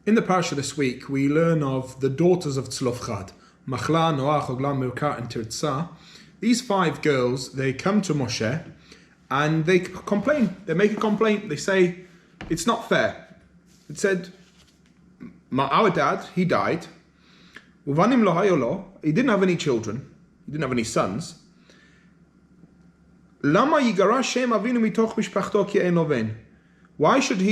In the parsha this week, we learn of the daughters of Tzlofchad, Machla, Noach, Hogla, Milcah, and Tirzah. These 5 girls, they come to Moshe and they complain. They make a complaint. They say, it's not fair. It said, our dad, he died. Uvanim lo hayolo. He didn't have any children. He didn't have any sons. Lama yigara shem avinu mitoch mishpachto ki ein loven. Why should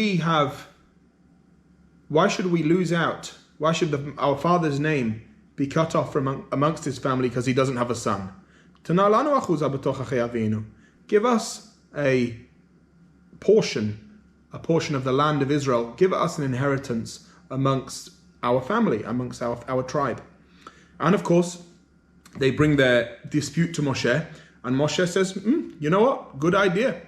we lose out? Why should our father's name be cut off from amongst his family because he doesn't have a son? Give us a portion of the land of Israel. Give us an inheritance amongst our family, amongst our tribe. And of course, they bring their dispute to Moshe, and Moshe says, you know what? Good idea.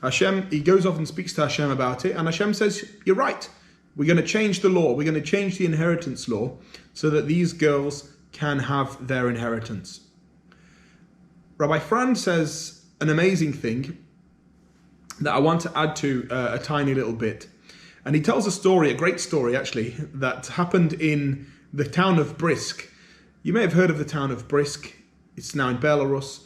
Hashem, he goes off and speaks to Hashem about it, and Hashem says, you're right. We're going to change the law. We're going to change the inheritance law so that these girls can have their inheritance. Rabbi Fran says an amazing thing that I want to add to a tiny little bit. And he tells a story, a great story actually, that happened in the town of Brisk. You may have heard of the town of Brisk. It's now in Belarus.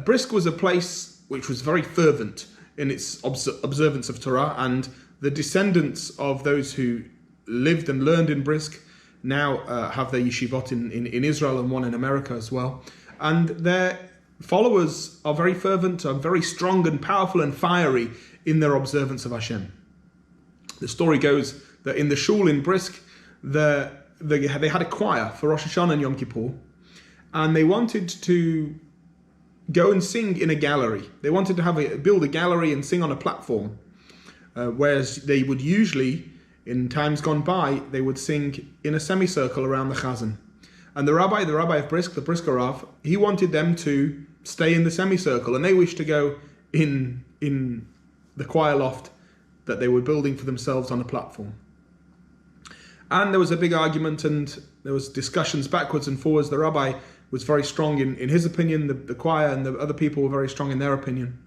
Brisk was a place which was very fervent in its observance of Torah, and the descendants of those who lived and learned in Brisk now have their yeshivot in Israel and one in America as well. And their followers are very fervent, are very strong and powerful and fiery in their observance of Hashem. The story goes that in the shul in Brisk, they had a choir for Rosh Hashanah and Yom Kippur, and they wanted to go and sing in a gallery. They wanted to build a gallery and sing on a platform. Whereas they would usually, in times gone by, they would sing in a semicircle around the chazan. And the rabbi of Brisk, the Brisker Rav, he wanted them to stay in the semicircle, and they wished to go in the choir loft that they were building for themselves on a platform. And there was a big argument, and there was discussions backwards and forwards. The rabbi was very strong in his opinion, the choir and the other people were very strong in their opinion.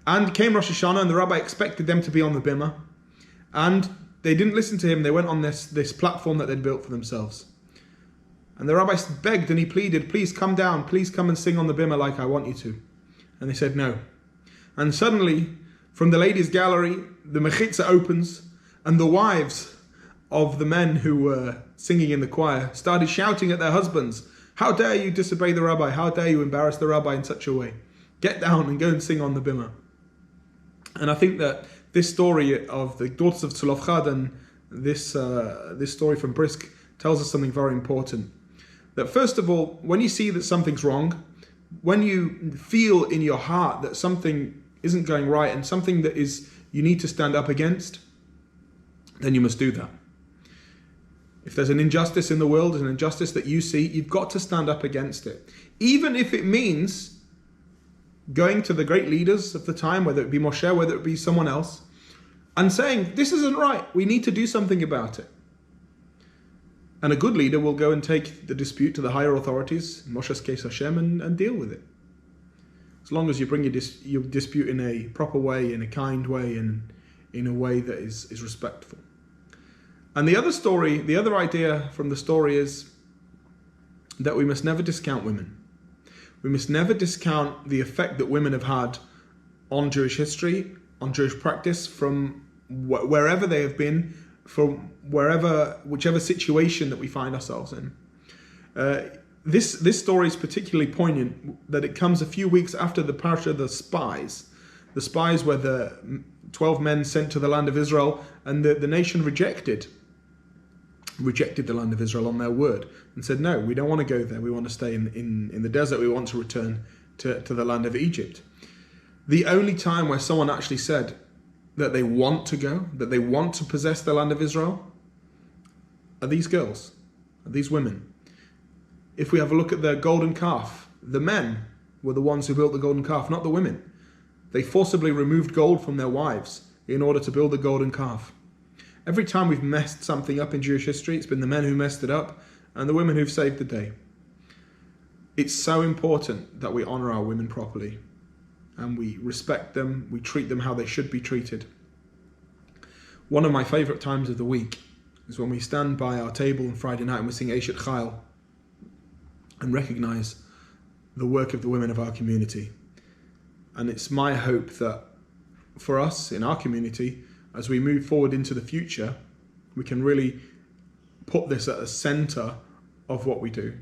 And came Rosh Hashanah, and the rabbi expected them to be on the bimah, and they didn't listen to him. They went on this platform that they'd built for themselves. And the rabbi begged and he pleaded, please come down, please come and sing on the bimah like I want you to. And they said no. And suddenly, from the ladies' gallery, the mechitza opens, and the wives of the men who were singing in the choir started shouting at their husbands, how dare you disobey the rabbi? How dare you embarrass the rabbi in such a way? Get down and go and sing on the bimah. And I think that this story of the daughters of Tzlofchad and this story from Brisk tells us something very important. That first of all, when you see that something's wrong, when you feel in your heart that something isn't going right and something that you need to stand up against, then you must do that. If there's an injustice in the world, an injustice that you see, you've got to stand up against it. Even if it means going to the great leaders of the time, whether it be Moshe, whether it be someone else, and saying, this isn't right, we need to do something about it. And a good leader will go and take the dispute to the higher authorities, in Moshe's case Hashem, and deal with it. As long as you bring your dispute in a proper way, in a kind way, and in a way that is respectful. And the other idea from the story is that we must never discount women. We must never discount the effect that women have had on Jewish history, on Jewish practice, from wherever they have been, from whichever situation that we find ourselves in. This story is particularly poignant that it comes a few weeks after the parsha of the spies. The spies were the 12 men sent to the land of Israel, and the nation rejected the land of Israel on their word and said, no, we don't want to go there. We want to stay in the desert. We want to return to the land of Egypt. The only time where someone actually said that they want to go, that they want to possess the land of Israel, are these girls, are these women. If we have a look at the golden calf, the men were the ones who built the golden calf, not the women. They forcibly removed gold from their wives in order to build the golden calf. Every time we've messed something up in Jewish history, it's been the men who messed it up and the women who've saved the day. It's so important that we honor our women properly and we respect them, we treat them how they should be treated. One of my favorite times of the week is when we stand by our table on Friday night and we sing Eshet Chayil and recognise the work of the women of our community. And it's my hope that for us in our community, as we move forward into the future, we can really put this at the centre of what we do.